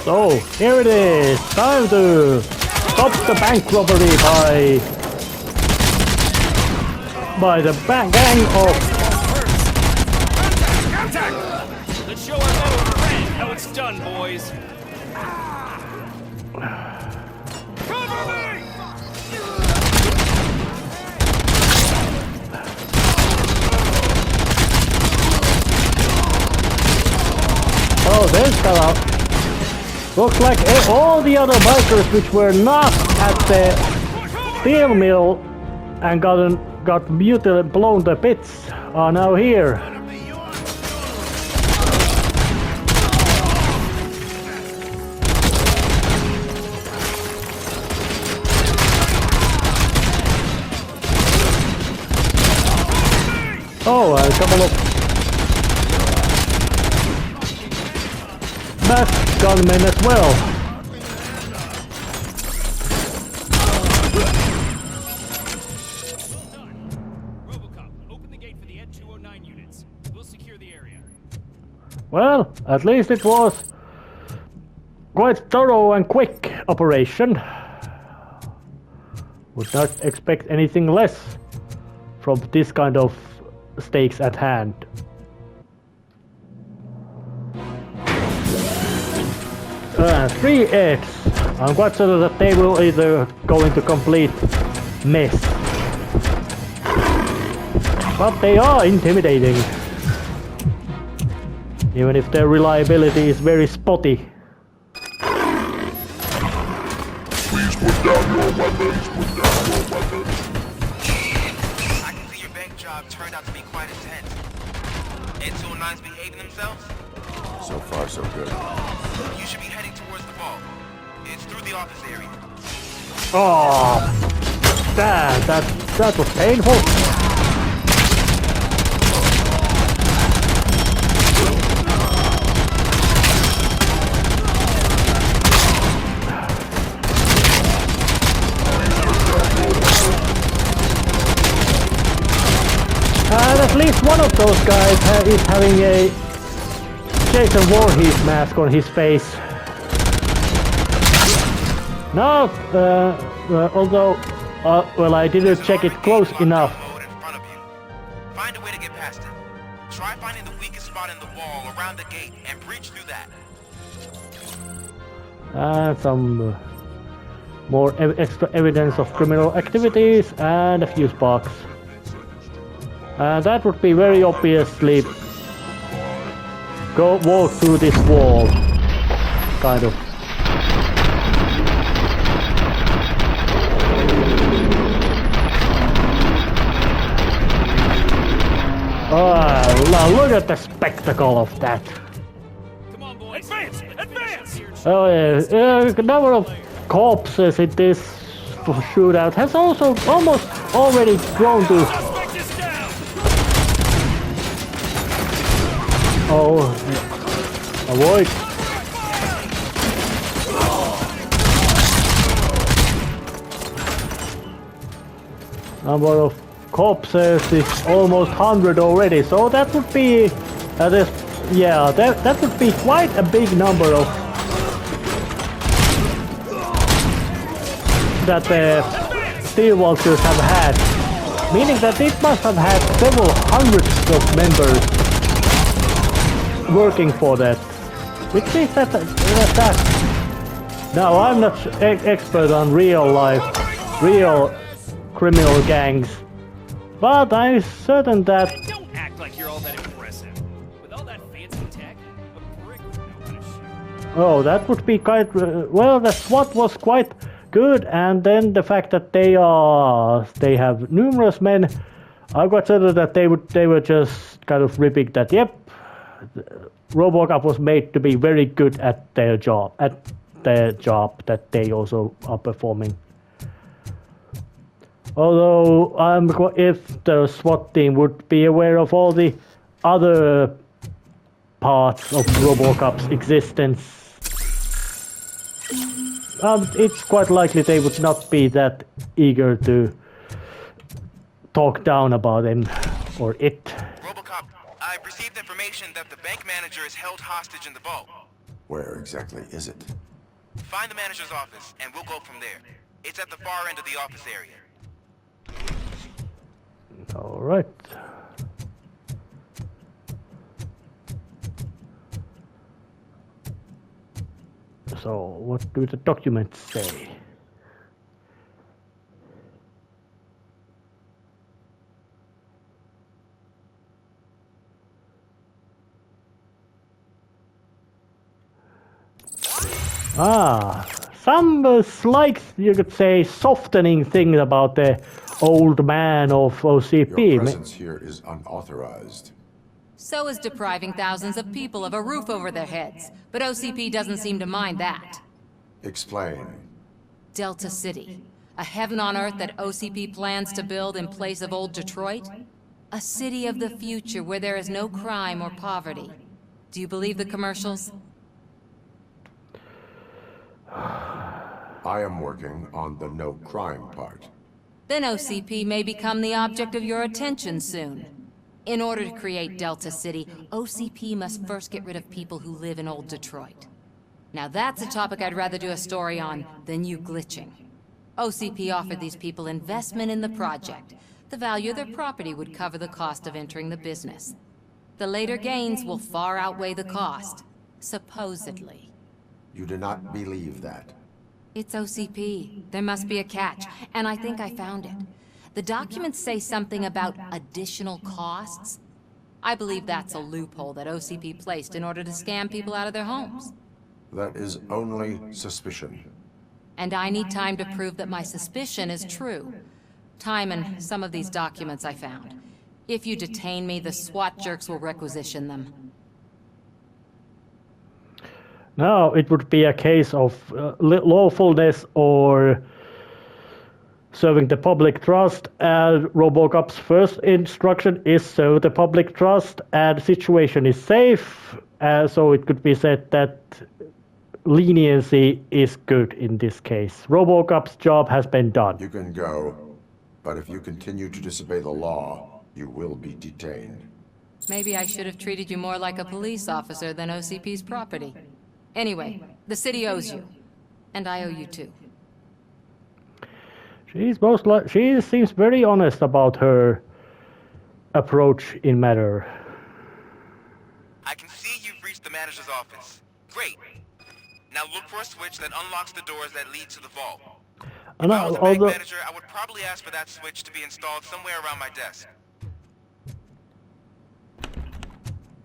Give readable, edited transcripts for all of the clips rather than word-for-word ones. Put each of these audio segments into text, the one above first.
So, here it is! Time to stop the bank robbery by the gang of... Let's show our metal friend how it's done, boys. Cover me! Oh, there's fella. Looks like all the other bikers which were not at the steel mill and got mutilated, blown to bits, are now here. Oh, a couple of masked gunmen as well. RoboCop, open the gate for the N209 units. We'll secure the area. Well, at least it was quite thorough and quick operation. Would not expect anything less from this kind of stakes at hand. Three eggs. I'm quite certain that they will either go into complete mess. But they are intimidating. Even if their reliability is very spotty. Please put down your weapons, put down your weapons. I can see your bank job turned out to be quite intense. N209's behaving themselves? So far, so good. You should be heading towards the vault. It's through the office area. Oh, that was painful. And at least one of those guys is having a Jason Voorhees mask on his face. No, although, well, I didn't check it close enough. Find a way to get past him. Try finding the weakest spot in the wall around the gate and breach through that. Some more extra evidence of criminal activities and a fuse box. That would be very obviously walk through this wall, kind of. Look at the spectacle of that. Come on, boys. Advance! Advance! Oh yeah, the number of corpses in this shootout has also almost already grown to... Suspect is down! Oh, avoid. Number of corpses is almost 100 already, so that would be that would be quite a big number of that the Steel Walkers have had, meaning that it must have had several hundreds of members working for that, which means that now I'm not expert on real criminal gangs, but I'm certain that... Don't act like you're all that impressive. With all that fancy tech, a brick would know how to shoot. Oh, that would be quite... well, the SWAT was quite good, and then the fact that they have numerous men, I got certain that they were just kind of ripping that, yep, RoboCop was made to be very good at their job, that they also are performing. Although, if the SWAT team would be aware of all the other parts of RoboCop's existence, it's quite likely they would not be that eager to talk down about him or it. RoboCop, I've received information that the bank manager is held hostage in the vault. Where exactly is it? Find the manager's office, and we'll go from there. It's at the far end of the office area. All right. So, what do the documents say? Some slight, you could say, softening thing about the old man of OCP. Your presence here is unauthorized. So is depriving thousands of people of a roof over their heads. But OCP doesn't seem to mind that. Explain. Delta City. A heaven on earth that OCP plans to build in place of old Detroit? A city of the future where there is no crime or poverty. Do you believe the commercials? I am working on the no crime part. Then OCP may become the object of your attention soon. In order to create Delta City, OCP must first get rid of people who live in old Detroit. Now that's a topic I'd rather do a story on than you glitching. OCP offered these people investment in the project. The value of their property would cover the cost of entering the business. The later gains will far outweigh the cost, supposedly. You do not believe that. It's OCP. There must be a catch, and I think I found it. The documents say something about additional costs. I believe that's a loophole that OCP placed in order to scam people out of their homes. That is only suspicion. And I need time to prove that my suspicion is true. Time and some of these documents I found. If you detain me, the SWAT jerks will requisition them. Now it would be a case of lawfulness or serving the public trust, and RoboCop's first instruction is serve the public trust, and the situation is safe, so it could be said that leniency is good in this case. RoboCop's job has been done. You can go, but if you continue to disobey the law, you will be detained. Maybe I should have treated you more like a police officer than OCP's property. Anyway, the city owes you. And I owe you too. She seems very honest about her approach in matter. I can see you've reached the manager's office. Great. Now look for a switch that unlocks the doors that lead to the vault. If I was a bank manager, I would probably ask for that switch to be installed somewhere around my desk.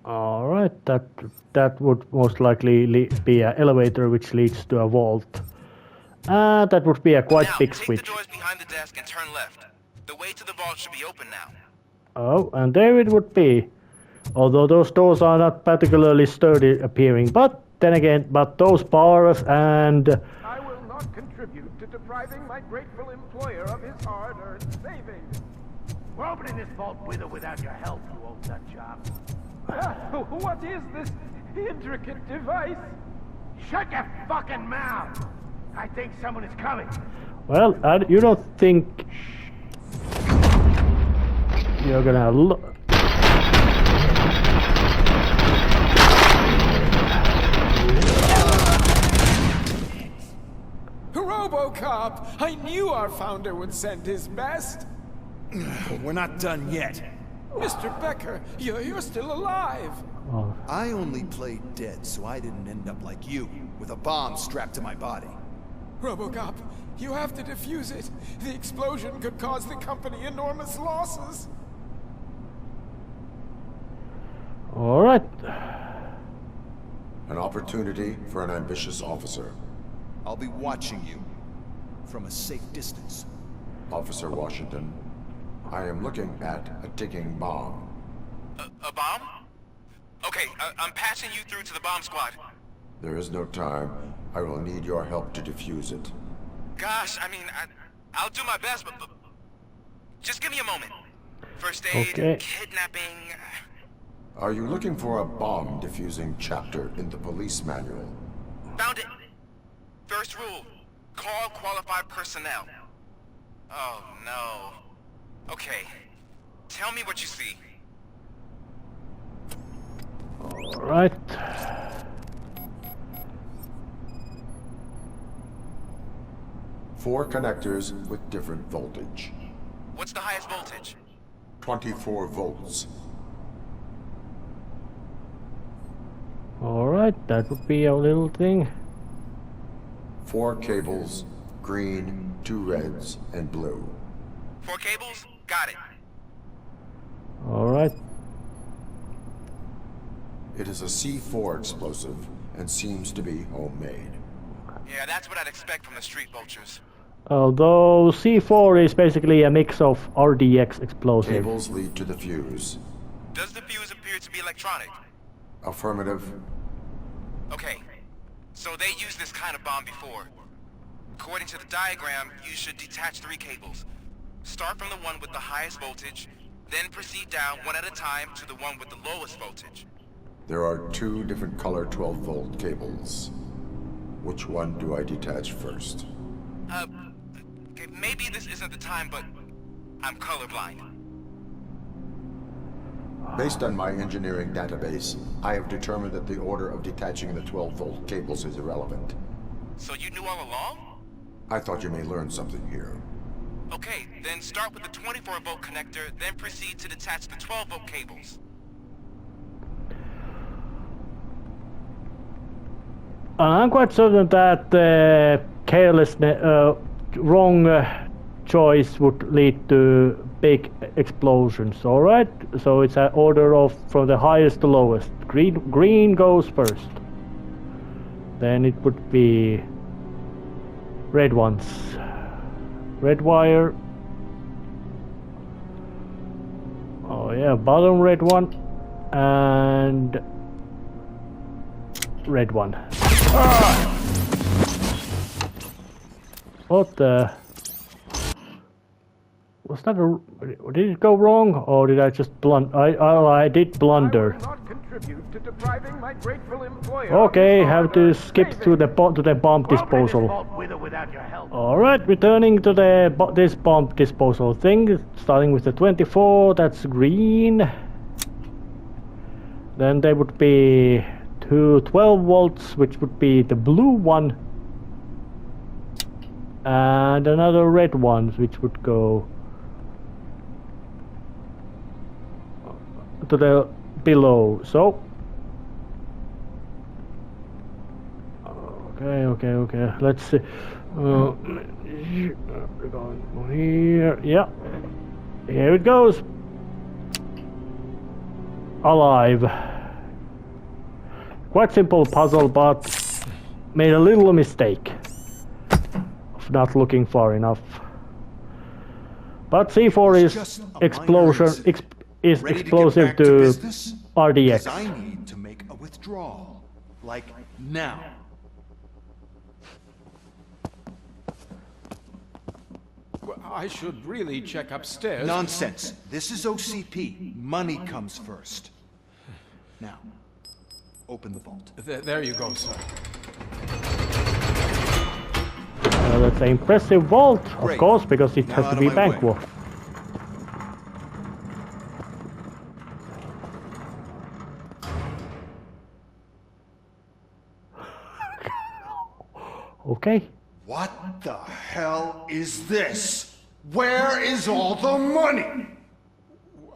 All right, that would most likely be an elevator which leads to a vault. That would be a quite big switch. Take the doors behind the desk and turn left. The way to the vault should be open now. Oh, and there it would be. Although those doors are not particularly sturdy appearing, but then again, those bars and... I will not contribute to depriving my grateful employer of his hard-earned savings. We're opening this vault with or without your help, you old nut job. What is this intricate device? Shut your fucking mouth! I think someone is coming. Well, you don't think you're gonna look? RoboCop! I knew our founder would send his best. We're not done yet. Mr. Becker, you're still alive. Oh. I only played dead so I didn't end up like you, with a bomb strapped to my body. RoboCop, you have to defuse it. The explosion could cause the company enormous losses. All right. An opportunity for an ambitious officer. I'll be watching you from a safe distance. Officer Washington, I am looking at a ticking bomb. A bomb? Okay, I'm passing you through to the bomb squad. There is no time. I will need your help to defuse it. Gosh, I mean, I'll do my best, but just give me a moment. First aid, Okay. kidnapping... Are you looking for a bomb defusing chapter in the police manual? Found it. First rule, call qualified personnel. Oh, no. Okay, tell me what you see. All right. 4 connectors with different voltage. What's the highest voltage? 24 volts. Alright, that would be a little thing. 4 cables, green, 2 reds, and blue. 4 cables? Got it. Alright. It is a C4 explosive and seems to be homemade. Yeah, that's what I'd expect from the street vultures. Although C4 is basically a mix of RDX explosive. Cables lead to the fuse. Does the fuse appear to be electronic? Affirmative. Okay, so they used this kind of bomb before. According to the diagram, you should detach 3 cables. Start from the one with the highest voltage, then proceed down one at a time to the one with the lowest voltage. There are 2 different color 12-volt cables. Which one do I detach first? Okay, maybe this isn't the time, but I'm colorblind. Based on my engineering database, I have determined that the order of detaching the 12-volt cables is irrelevant. So you knew all along? I thought you may learn something here. Okay, then start with the 24-volt connector, then proceed to detach the 12-volt cables. I'm quite certain that wrong choice would lead to big explosions. Alright, so it's an order of from the highest to lowest. Green goes first. Then it would be red ones. Red wire. Oh yeah, bottom red one. And red one. What the? Was that a? Did it go wrong, or did I just I did blunder. I will not contribute to depriving my grateful employer. Okay, have to skip to the bomb disposal. With or without your help. All right, returning to this bomb disposal thing, starting with the 24. That's green. Then there would be 2 12 volts, which would be the blue one, and another red one, which would go to the below. So okay, let's see. We're going here. Yeah, here it goes. Alive. Quite simple puzzle, but made a little mistake of not looking far enough. But C4 is explosion is explosive to RDX. I need to make a withdrawal, like now. Well, I should really check upstairs. Nonsense. This is OCP. Money comes first. Now, open the vault. There you go, sir. That's an impressive vault, of Great. course, because it Now has out to of be my bank way. vault. Okay. What the hell is this? Where is all the money?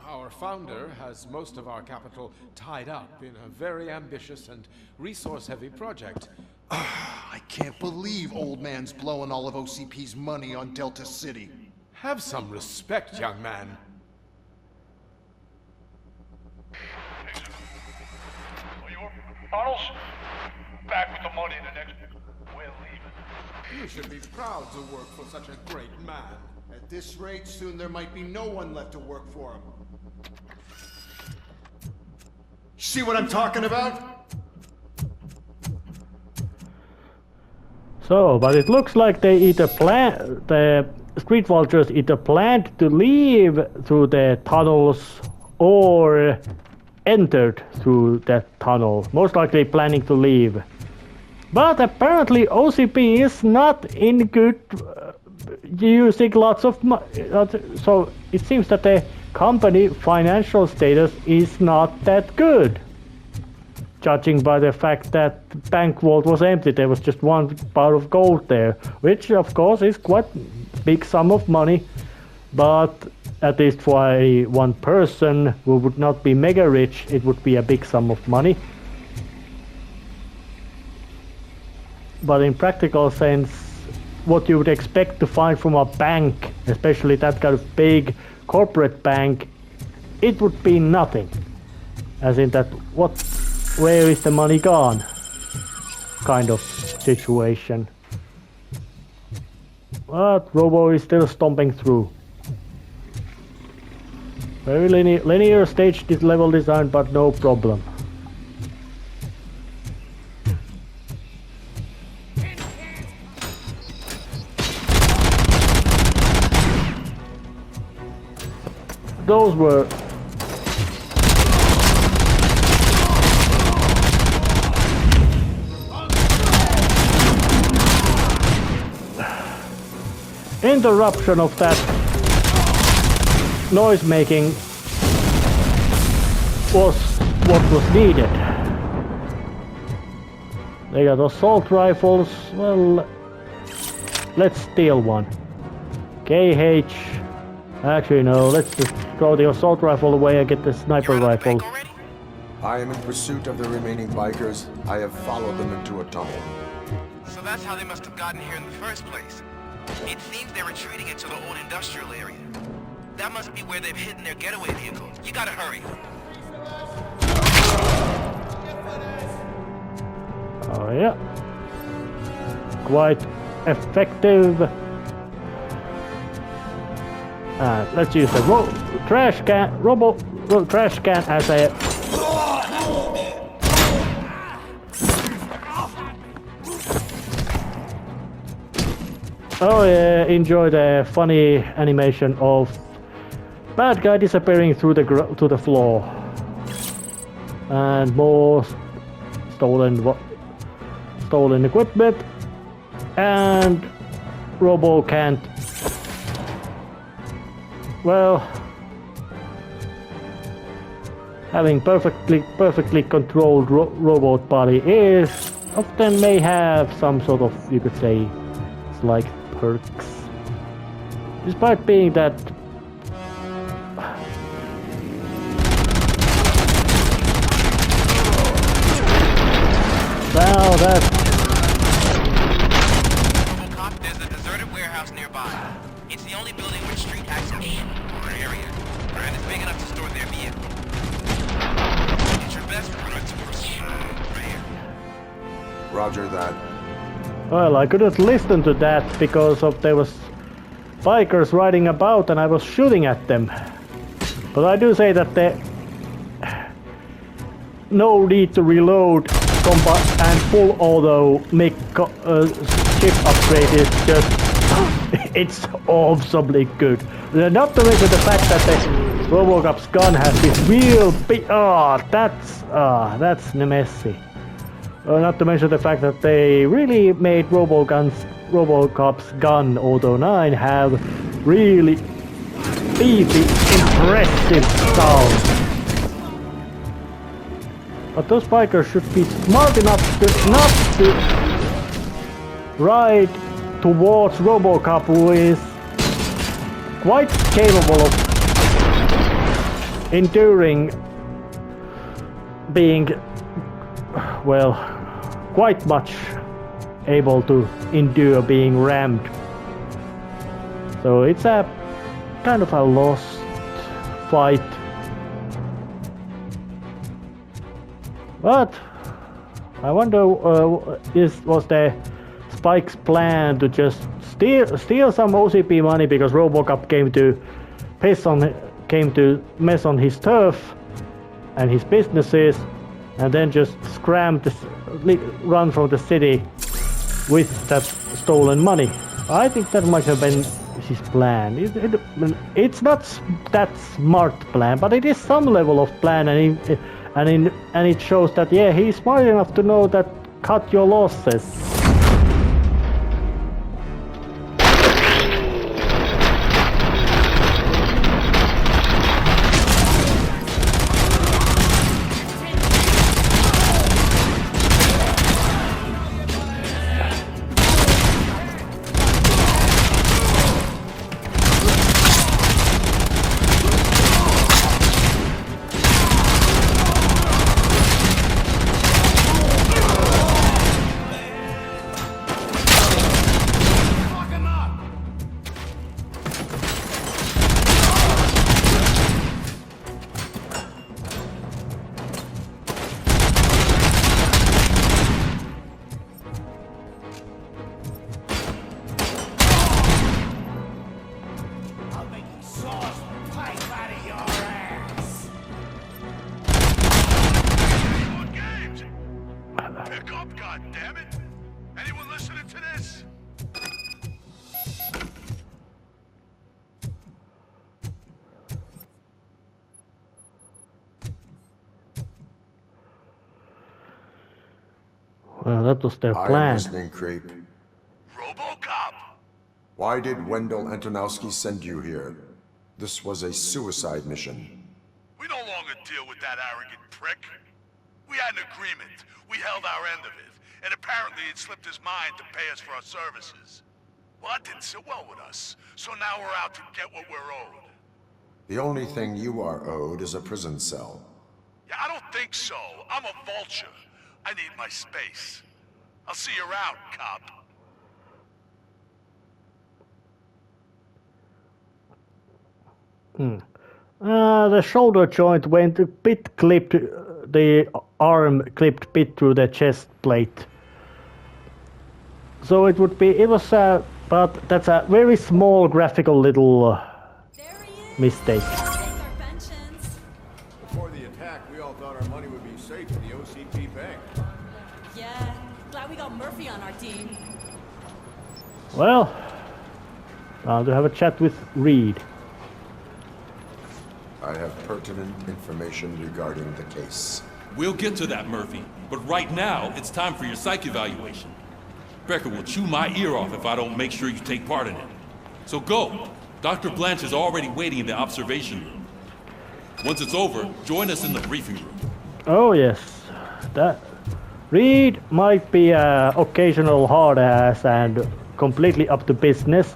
Our founder has most of our capital tied up in a very ambitious and resource-heavy project. I can't believe old man's blowing all of OCP's money on Delta City. Have some respect, young man. Arnold's back with the money in the next. We're leaving. You should be proud to work for such a great man. At this rate, soon there might be no one left to work for him. See what I'm talking about? So, but it looks like they either the street vultures either planned to leave through the tunnels or entered through that tunnel. Most likely planning to leave. But apparently OCP is not in good using lots of money. So it seems that the company financial status is not that good. judging by the fact that the bank vault was empty. There was just one bar of gold there, which of course is quite big sum of money, but at least for one person who would not be mega rich, it would be a big sum of money. But in practical sense, what you would expect to find from a bank, especially that kind of big corporate bank, it would be nothing. As in that, where is the money gone? Kind of situation. But Robo is still stomping through. Very linear stage level design, but no problem. Those were interruption of that noise making was what was needed. They got assault rifles. Well, let's steal one. KH. Actually, no, let's just throw the assault rifle away and get the sniper rifle. I am in pursuit of the remaining bikers. I have followed them into a tunnel. So that's how they must have gotten here in the first place. It seems they're retreating into the old industrial area. That must be where they've hidden their getaway vehicle. You gotta hurry. Oh yeah. Quite effective. Let's use the trash can as a oh yeah, enjoy the funny animation of bad guy disappearing through to the floor. And more stolen equipment, and Robo can't. Well, having perfectly controlled robot body is often may have some sort of, you could say, slight perks, despite being that. Wow, that's... RoboCop, there's a deserted warehouse nearby. It's the only building with street access or area, and it's big enough to store their vehicle. It's your best route to proceed right here. Roger that. Well, I couldn't listen to that because there was bikers riding about and I was shooting at them. But I do say that no need to reload and full auto make chip upgrade is just it's awesomely good. Not to mention the fact that the RoboCop's gun has this real big that's messy. Not to mention the fact that they really made RoboCop's gun Auto 9 have really beefy, impressive sound. But those bikers should be smart enough not to ride towards RoboCop, who is quite capable of enduring being, well, quite much able to endure being rammed. So it's a kind of a lost fight. But I wonder, was the Spike's plan to just steal some OCP money because RoboCop came to mess on his turf and his businesses, and then just run from the city with that stolen money? I think that might have been his plan. It's not that smart plan, but it is some level of plan, and it shows that, yeah, he's smart enough to know that cut your losses. Anyone listening to this? Well, that was their I am plan. listening, creep. RoboCop! Why did Wendell Antonowski send you here? This was a suicide mission. We no longer deal with that arrogant prick. We had an agreement. We held our end of it. And apparently it slipped his mind to pay us for our services. Well, that didn't sit well with us. So now we're out to get what we're owed. The only thing you are owed is a prison cell. Yeah, I don't think so. I'm a vulture. I need my space. I'll see you around, cop. The shoulder joint went a bit clipped, the arm clipped a bit through the chest plate. So it was, but that's a very small graphical little mistake. Before the attack, we all thought our money would be safe in the OCP bank. Yeah, glad we got Murphy on our team. Well, now to have a chat with Reed. I have pertinent information regarding the case. We'll get to that, Murphy. But right now, it's time for your psych evaluation. Becker will chew my ear off if I don't make sure you take part in it. So go. Dr. Blanche is already waiting in the observation room. Once it's over, join us in the briefing room. Oh yes, that Reed might be an occasional hard ass and completely up to business,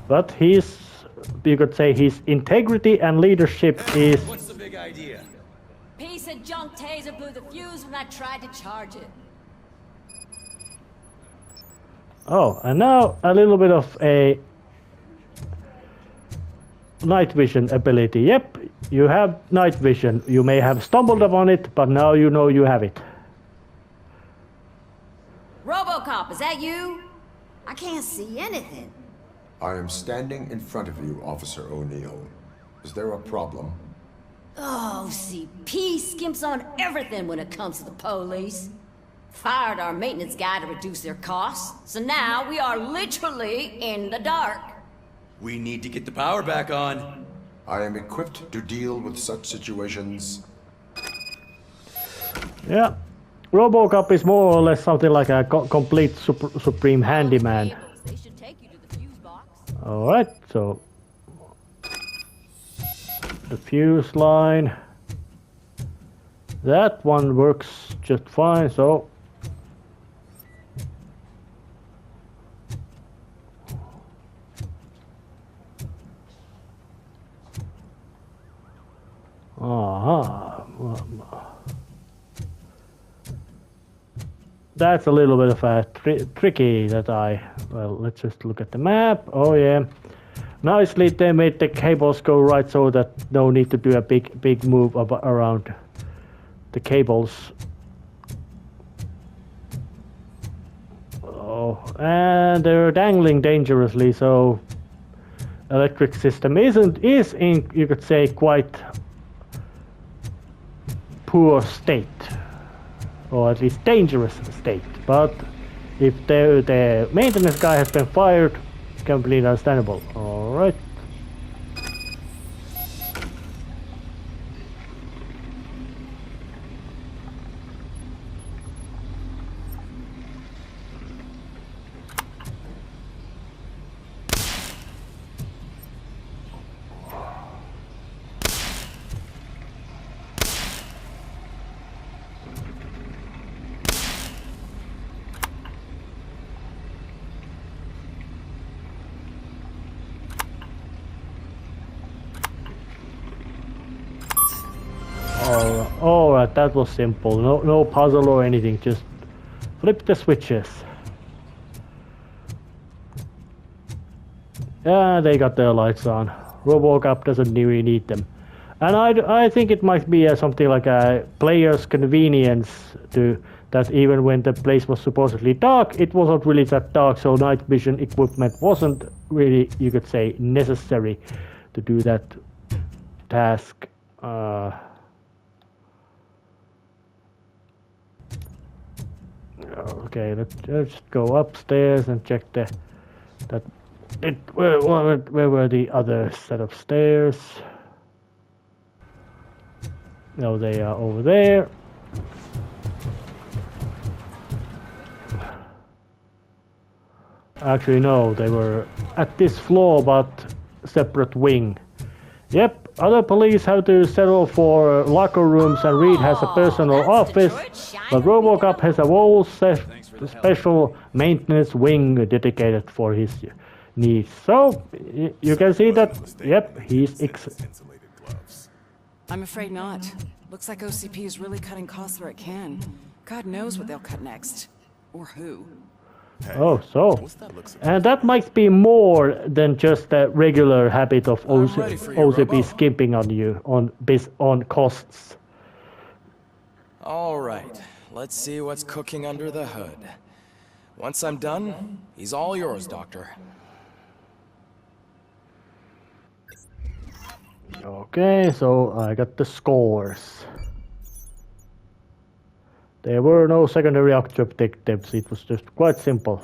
but you could say his integrity and leadership is... What's the big idea? Piece of junk taser blew the fuse when I tried to charge it. Oh, and now a little bit of a night vision ability. Yep, you have night vision. You may have stumbled upon it, but now you know you have it. RoboCop, is that you? I can't see anything. I am standing in front of you, Officer O'Neill. Is there a problem? Oh, CP skimps on everything when it comes to the police. Fired our maintenance guy to reduce their costs, so now we are literally in the dark. We need to get the power back on. I am equipped to deal with such situations. Yeah, RoboCop is more or less something like a complete supreme handyman. They should take you to the fuse box. Alright, so the fuse line, that one works just fine, so that's a little bit of a tricky that well, let's just look at the map. Oh yeah, nicely they made the cables go right so that no need to do a big move around the cables. Oh, and they're dangling dangerously, so electric system is in, you could say, quite poor state, or at least dangerous state. But if the maintenance guy has been fired, completely understandable. All right. Alright, that was simple. No puzzle or anything, just flip the switches. Yeah, they got their lights on. RoboCop doesn't really need them. And I think it might be something like a player's convenience to that even when the place was supposedly dark, it wasn't really that dark, so night vision equipment wasn't really, you could say, necessary to do that task. Okay, let's just go upstairs and check where were the other set of stairs? No, they are over there. Actually, no, they were at this floor, but separate wing. Yep, other police have to settle for locker rooms and Reed has a personal office, but RoboCop has a whole special maintenance wing dedicated for his needs. So, you can see that, yep, he's I'm afraid not. Looks like OCP is really cutting costs where it can. God knows what they'll cut next. Or who. Oh, so. And that might be more than just a regular habit of OCP skimping on you on costs. All right, let's see what's cooking under the hood. Once I'm done, he's all yours, Doctor. Okay, so I got the scores. There were no secondary objectives, it was just quite simple.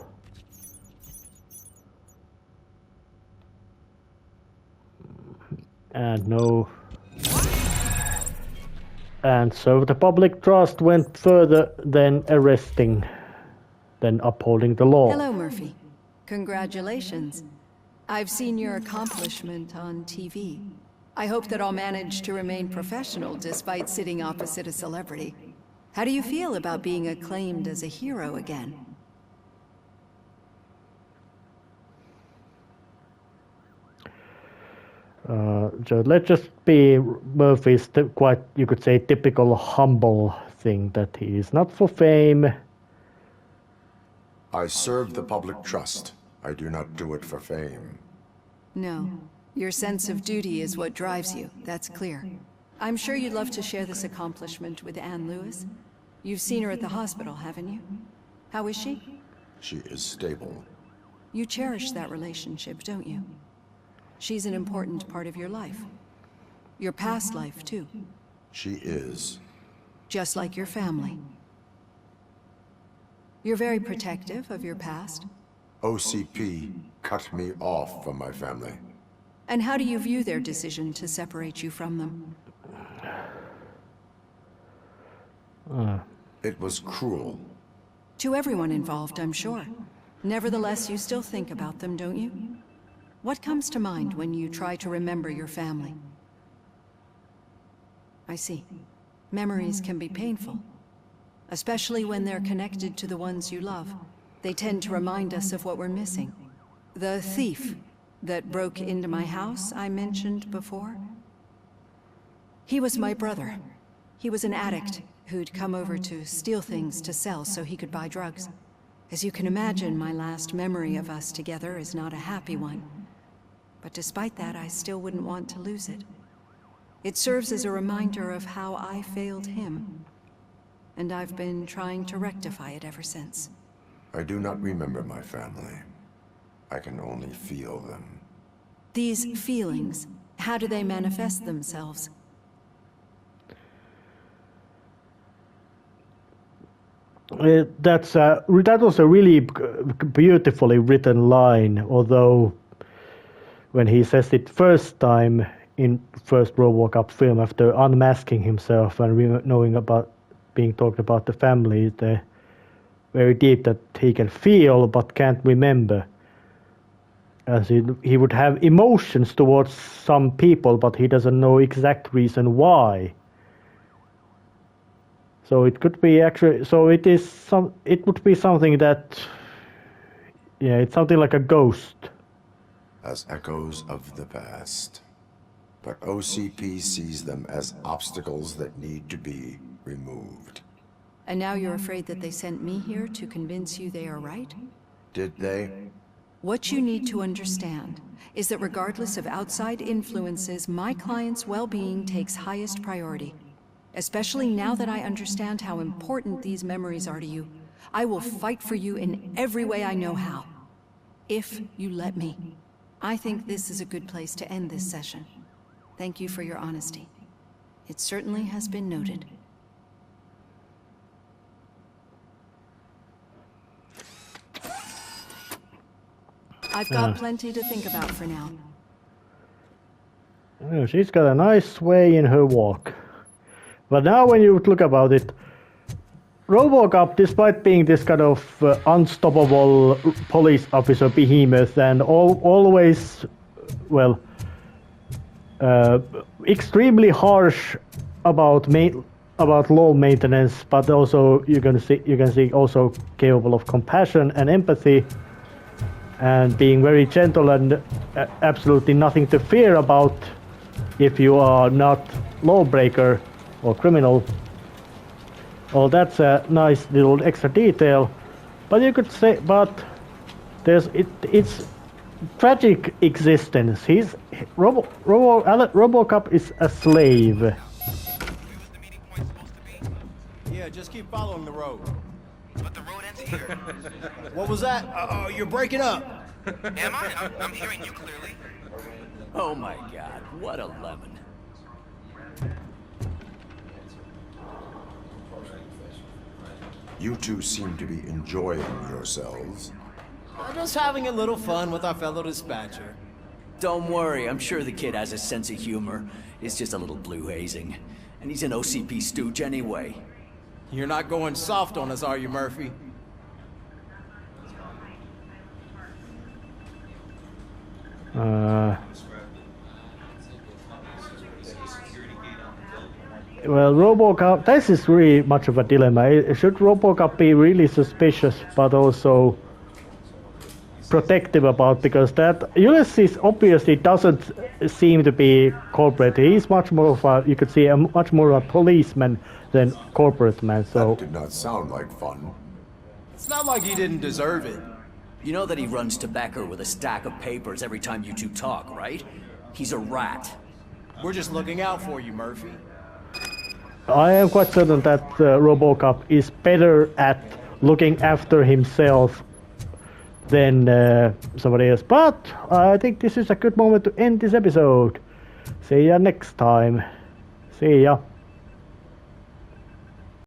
And no... And so the public trust went further than arresting, than upholding the law. Hello, Murphy. Congratulations. I've seen your accomplishment on TV. I hope that I'll manage to remain professional despite sitting opposite a celebrity. How do you feel about being acclaimed as a hero again? So let's just be Murphy's quite, you could say, typical humble thing that he is not for fame. I serve the public trust. I do not do it for fame. No. Your sense of duty is what drives you, that's clear. I'm sure you'd love to share this accomplishment with Anne Lewis. You've seen her at the hospital, haven't you? How is she? She is stable. You cherish that relationship, don't you? She's an important part of your life. Your past life, too. She is. Just like your family. You're very protective of your past. OCP cut me off from my family. And how do you view their decision to separate you from them? It was cruel. To everyone involved, I'm sure. Nevertheless, you still think about them, don't you? What comes to mind when you try to remember your family? I see. Memories can be painful, especially when they're connected to the ones you love. They tend to remind us of what we're missing. The thief that broke into my house I mentioned before? He was my brother. He was an addict who'd come over to steal things to sell so he could buy drugs. As you can imagine, my last memory of us together is not a happy one. But despite that, I still wouldn't want to lose it. It serves as a reminder of how I failed him. And I've been trying to rectify it ever since. I do not remember my family. I can only feel them. These feelings, how do they manifest themselves? That was a really beautifully written line, although when he says it first time in first RoboCop film, after unmasking himself and knowing about being talked about the family, the very deep that he can feel but can't remember. As he would have emotions towards some people, but he doesn't know exact reason why. So it could be actually. So it is some. It would be something that. Yeah, it's something like a ghost. As echoes of the past. But OCP sees them as obstacles that need to be removed. And now you're afraid that they sent me here to convince you they are right? Did they? What you need to understand is that regardless of outside influences, my client's well-being takes highest priority. Especially now that I understand how important these memories are to you. I will fight for you in every way I know how. If you let me. I think this is a good place to end this session. Thank you for your honesty. It certainly has been noted. I've got plenty to think about for now. Yeah, she's got a nice way in her walk. But now when you look about it, RoboCop, despite being this kind of unstoppable police officer behemoth and always, well, extremely harsh about law maintenance, but also you can see also capable of compassion and empathy, and being very gentle and absolutely nothing to fear about if you are not lawbreaker or criminal. Well, that's a nice little extra detail, but you could say, but it's tragic existence. RoboCop is a slave. Yeah, just keep following the road. But the road ends here. What was that? Oh, you're breaking up. Am I? I'm hearing you clearly. Oh my god, what a lemon. You two seem to be enjoying yourselves. Just having a little fun with our fellow dispatcher. Don't worry, I'm sure the kid has a sense of humor. It's just a little blue hazing. And he's an OCP stooge anyway. You're not going soft on us, are you, Murphy? Well, RoboCop, this is really much of a dilemma. Should RoboCop be really suspicious, but also protective about, because that Ulysses obviously doesn't seem to be corporate. He's much more of a, you could see, much more of a policeman than corporate man. So that did not sound like fun. It's not like he didn't deserve it. You know that he runs to Becker with a stack of papers every time you two talk, right? He's a rat. We're just looking out for you, Murphy. I am quite certain that RoboCop is better at looking after himself than somebody else. But I think this is a good moment to end this episode. See ya next time. See ya.